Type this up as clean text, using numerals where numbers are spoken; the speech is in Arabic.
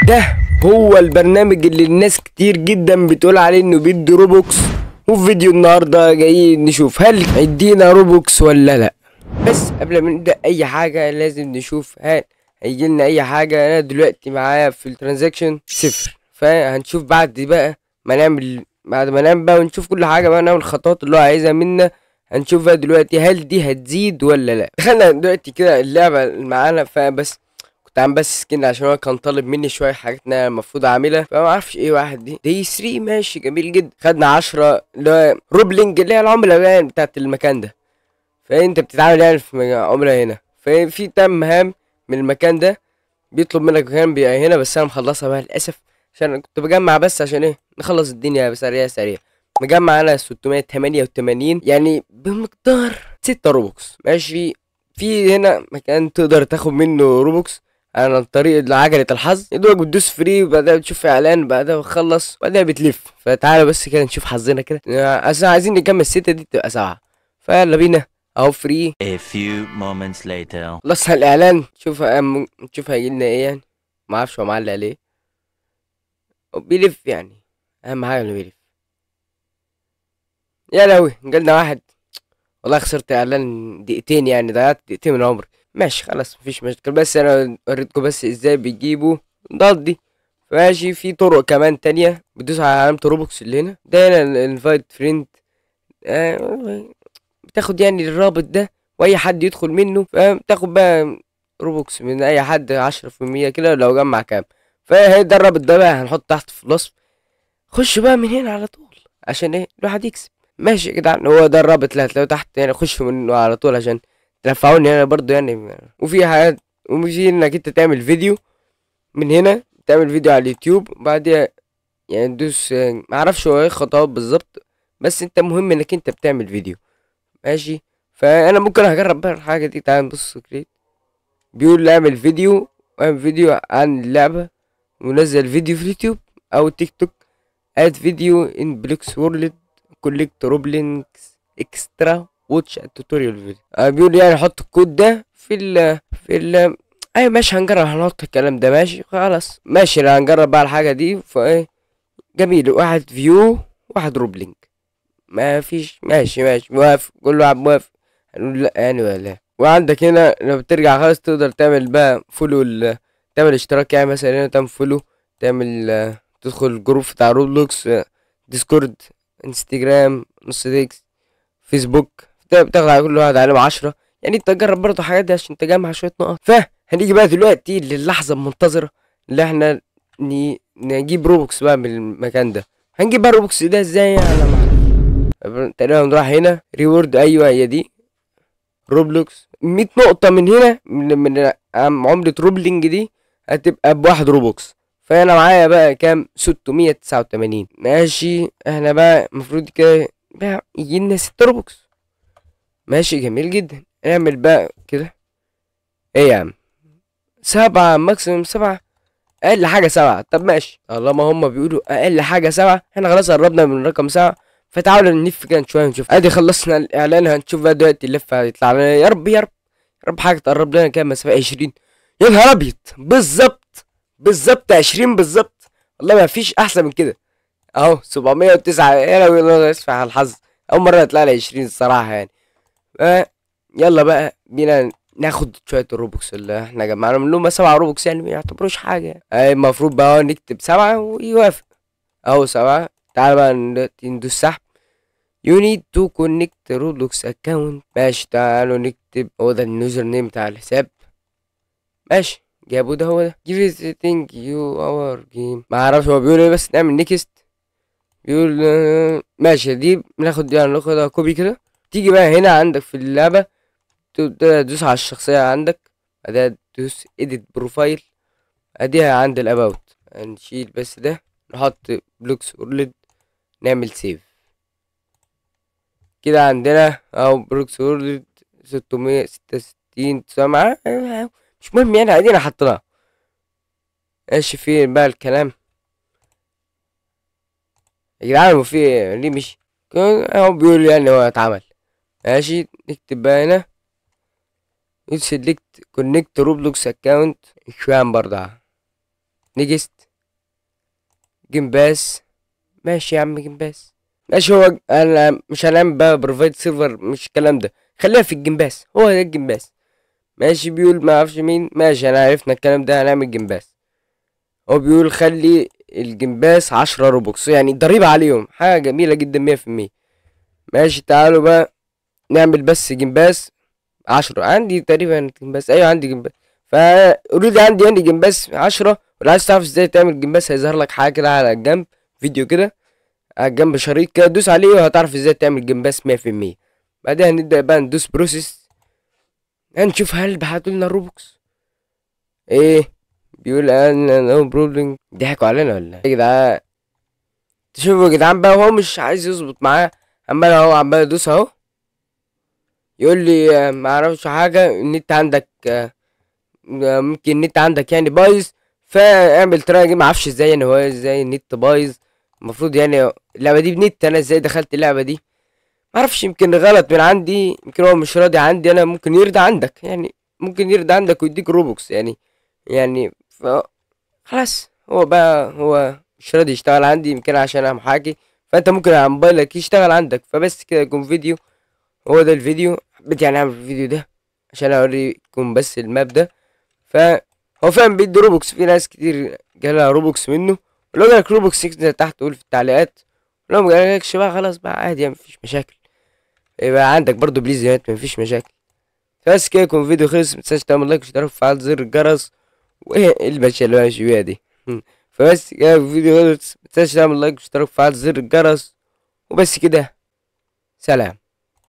ده هو البرنامج اللي الناس كتير جدا بتقول عليه انه بيدي روبوكس، وفي فيديو النهارده جايين نشوف هل هيدينا روبوكس ولا لا. بس قبل ما نبدا اي حاجه لازم نشوف هل هيجيلنا اي حاجه. انا دلوقتي معايا في الترانزاكشن 0، فهنشوف بعد ما نعمل بقى ونشوف كل حاجه بقى، نعمل الخطوات اللي هو عايزها منا. هنشوف بقى دلوقتي هل دي هتزيد ولا لا. دخلنا دلوقتي كده اللعبه اللي معانا، فبس كنت عامل بس سكين عشان هو كان طالب مني شويه حاجات انا المفروض اعملها، فما اعرفش ايه. واحد دي 3 ماشي جميل جدا. خدنا 10 اللي هو روبلينج اللي هي العمله يعني بتاعت المكان ده، فانت بتتعامل يعني في عمله هنا. ففي تم مهام من المكان ده بيطلب منك مكان بيبقى هنا، بس انا مخلصها بقى للاسف عشان أنا كنت بجمع بس عشان ايه نخلص الدنيا بسريع سريع. مجمع انا 688 يعني بمقدار 6 روبوكس ماشي. في هنا مكان تقدر تاخد منه روبوكس عن طريق عجلة الحظ، يدوك بتدوس فري وبعدها بتشوف اعلان، بعدها بتخلص بعدها بتلف. فتعالى بس كده نشوف حظنا كده، اصل عايزين نكمل الستة دي تبقى 7. فيلا بينا اهو فري. A few moments later. خلصنا الاعلان، شوف هيجيلنا ايه يعني. معرفش هو معلق ليه، هو بيلف يعني، اهم حاجة انه بيلف. يا لهوي جالنا واحد، والله خسرت اعلان دقيقتين، يعني ضيعت دقيقتين من عمري. ماشي خلاص مفيش مشكلة، بس انا وريتكم بس ازاي بيجيبوا ضد دي. ماشي في طرق كمان تانية، بتدوس على علامة روبوكس اللي هنا ده، هنا الانفايت فريند، بتاخد يعني الرابط ده واي حد يدخل منه، فبتاخد بقى روبوكس من اي حد 10% كده لو جمع كام. فهي ده الرابط ده بقى هنحط تحت في الوصف. خش بقى من هنا على طول عشان ايه الواحد يكسب. ماشي يا جدعان، هو ده الرابط اللي هتلاقيه تحت يعني، خش منه على طول عشان تنفعوني انا برضو يعني. وفي حاجات، وفي انك انت تعمل فيديو من هنا، تعمل فيديو على اليوتيوب وبعديها يعني تدوس، معرفش هو ايه الخطوات بالظبط، بس انت مهم انك انت بتعمل فيديو ماشي. فانا ممكن هجرب بقى الحاجه دي. تعال نبص كريت، بيقول لي اعمل فيديو عن اللعبه ونزل فيديو في اليوتيوب او تيك توك. اد فيديو ان بلوكس وورلد كوليكت روبلينكس اكسترا واتش التوتوريال فيديو. بيقول يعني حط الكود ده في ال ايوه ماشي هنجرب، هنحط الكلام ده ماشي خلاص ماشي. لا هنجرب بقى الحاجه دي. فايه جميل، واحد فيو واحد روبلينج، ما فيش ماشي موافق، كله عم موافق. هنقول لا يعني ولا. وعندك هنا لما بترجع خالص تقدر تعمل بقى فولو تعمل اشتراك يعني، مثلا هنا تعمل فولو، تعمل تدخل الجروب بتاع روبلوكس، ديسكورد، انستجرام، نص ديكس، فيسبوك. بتاخد على كل واحد عليهم 10 يعني. انت تجرب برضه الحاجات دي عشان تجمع شوية نقط. فهنيجي بقى دلوقتي للحظة المنتظرة اللي احنا نجيب روبوكس بقى من المكان ده. هنجيب بقى روبوكس ده ازاي على ما تقريبا نروح هنا ريورد، ايوه هي دي روبلوكس. 100 نقطة من هنا من عملة روبلينج دي هتبقى بواحد روبوكس. فانا معايا بقى كام 689 ماشي. احنا بقى المفروض كده بقى يجيلنا 6 روبوكس ماشي جميل جدا. نعمل بقى كده ايه يا عم 7 ماكسيموم 7، اقل حاجة 7. طب ماشي طالما هما بيقولوا اقل حاجة 7، احنا خلاص قربنا من رقم 7. فتعالوا نلف كده شويه نشوف. ادي خلصنا الاعلان، هنشوف بقى دلوقتي اللف هيطلع لنا. يا رب يا رب يا رب حاجه تقرب لنا كده مسافه 20. يا نهار ابيض بالظبط 20 بالظبط. والله ما فيش احسن من كده اهو 709. يا لو الله اسف على الحظ، اول مره يطلع لي 20 الصراحه يعني. يلا بقى بينا ناخد شويه الروبوكس اللي احنا جمعناهم، اللي هم 7 روبوكس يعني ما يعتبروش حاجه. المفروض بقى نكتب 7 ويوافق اهو 7. تعال بقى ندوس سحب. You need to connect Roblox account. ماشي تعالوا نكتب، هو ده اليوزر نيم بتاع الحساب ماشي. جابوا ده، هو ده give everything you our game. ما اعرفش هو بيقول ايه، بس نعمل نيكست. بيقول ماشي دي بناخد يعني ناخدها كوبي كده. تيجي بقى هنا عندك في اللعبة تبدأ تدوس على الشخصية عندك، بعدها تدوس edit بروفايل، اديها عند الاباوت. هنشيل بس ده، نحط بلوكس اورلد، نعمل سيف كده. عندنا اهو بروكس وورلد 666 سمعة، مش مهم يعني ادينا حطيناها. ماشي فين بقى الكلام يا جدعان؟ وفي ليه مش اهو بيقول يعني هو اتعمل ماشي. نكتب بقى هنا سيلكت كونكت روبلوكس اكونت، مش فاهم برضه. نيجست، جيم باس. ماشي يا عم جيم باس ماشي. هو انا مش هنعمل بقى بروفايد سيرفر، مش الكلام ده، خليها في الجيم باس، هو ده الجيم باس. ماشي بيقول ما اعرفش مين، ماشي انا عرفنا الكلام ده، هنعمل جيم باس. هو بيقول خلي الجيم باس 10 روبوكس، يعني ضريبة عليهم، حاجة جميلة جدا 100%. ماشي تعالوا بقى نعمل بس جيم باس 10. عندي تقريبا جيم باس، ايوه عندي جيم باس، فا اوريدي عندي يعني جيم باس 10. ولو عايز تعرف ازاي تعمل جيم باس هيظهر لك حاجة كده على الجنب، فيديو كده على الجنب، شريط كده دوس عليه وهتعرف ازاي تعمل جيم باس 100%. بعدها هنبدأ بقى ندوس بروسيس، هنشوف هل بعتولنا الروبوكس ايه. بيقول انا نو بروبلم، ضحكوا علينا ولا إيه يا جدعان؟ تشوفوا يا جدعان بقى، هو مش عايز يظبط معاه، عمال اهو عمال يدوس اهو، يقول لي ما اعرفش حاجه، النت عندك ممكن النت عندك يعني بايظ، فاعمل تراجع. ما اعرفش ازاي يعني، هو ازاي النت بايظ؟ المفروض يعني اللعبه دي بنت، انا ازاي دخلت اللعبه دي؟ ما اعرفش، يمكن غلط من عندي، يمكن هو مش راضي عندي انا، ممكن يرضى عندك يعني، ممكن يرضى عندك ويديك روبوكس يعني خلاص. هو بقى هو مش راضي يشتغل عندي، يمكن عشان انا محاكي، فانت ممكن على موبايلك يشتغل عندك. فبس كده يكون فيديو، هو ده الفيديو. حبيت يعني اعمل الفيديو ده عشان اوريكم بس الماب ده. فهو فعلا بيدي روبوكس، في ناس كتير جالها روبوكس منه. ولو جالك روبوكس اكتب تحت قول في التعليقات، ولو مجالكش بقى خلاص بقى عادي يعني، مفيش مشاكل، يبقى عندك برضو بليزيات مفيش مشاكل. بس كده يكون فيديو خلص، متنساش تعمل لايك واشتراك وفعل زر الجرس، وايه الباشا اللي ماشي بيها دي. فبس كده الفيديو خلص، متنساش تعمل لايك واشتراك وفعل زر الجرس، وبس كده، سلام.